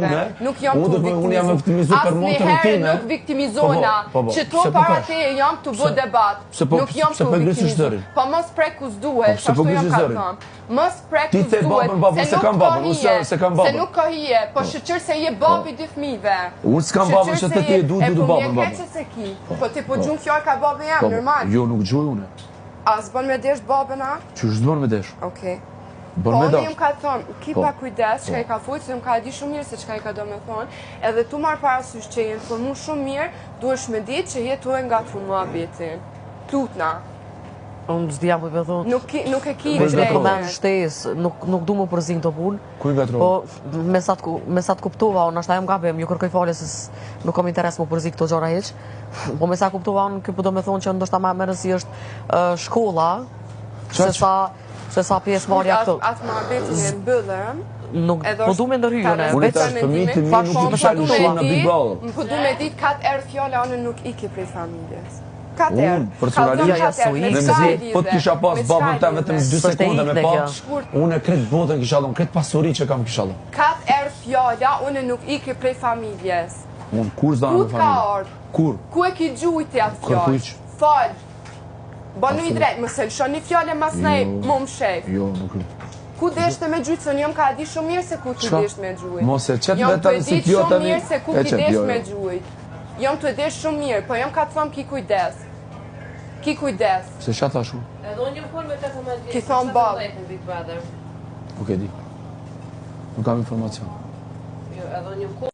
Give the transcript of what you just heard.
fëmijëve. Nuk jam të viktimizuar. Unë jam viktimizuar për motrën time. Nuk viktimizona. Që to para te jam të bë debat. Nuk jam të viktimizuar. Po mos prekus duhet, ashtu jam ka thënë. Mos prekus duhet. Se nuk ka hije, po shqyr se je babi dy fëmijëve. Unë s'kam babën që të ti e du babën. Po mirë se ki. Po ti po gjunë fjallë ka babën jam, normal. Jo, nuk gjuj une. A s'bën me desh babën a? Që s'bën me desh? Okej. Po unë jam ka thonë, ki pa kujdes, që ka i ka fujtë, se më ka di shumë mirë se që ka i ka do me thonë, edhe tu marë parasysh që jenë formu shumë mirë, duesh me ditë që jetu e nga të formu abetin. Plutna. Unë s'di jam për me thonë. Nuk e ki drejtë. Nuk du më përzin të punë. Kuj nga të Po, me sa të kuptova, unë ashtë ajem gabem, ju kërkoj falje se nuk kam interes më përzi këto gjora heq. Po me sa kuptova, unë kjo do me thonë që ndoshta ma mërësi është shkolla, se sa pjesë marja këto. Atë më abetin e mbëllëm. Po du me ndërhyjone. Unë tash fëmijët të mi nuk i shalu shumë në Big Brother. Më po du me ditë 4 erë fjalla, anë nuk i ke prej familjes. 4 erë. Unë, personalisht, po të kisha pas babën ta vetëm 2 sekonda me pa, unë e kretë botën kisha dhënë, kretë pasuri që kam kisha dhënë. 4 erë fjalla, unë nuk i ke prej familjes. Unë, kur s'da në familje? Kur? Ku e ki gjujti atë fjallë? Falë. Banu i drejtë, mëse lëshon një fjallë mas nej, më më shef. Jo, nuk lu. Ku deshte me gjujtë, se njëm ka di shumë mirë se ku ti deshte me gjujtë. Mos e qëtë vetë në si kjo të një... Jom të e di shumë mirë se ku ti deshte me gjujtë. Jom të e di shumë mirë, po jom ka të thonë ki kujdes. Ki kujdes. Se qa tha shumë? Edhe unë një punë me 18 vjetë. Ki thonë babë. Nuk e di. Nuk kam informacion. Jo, edhe unë një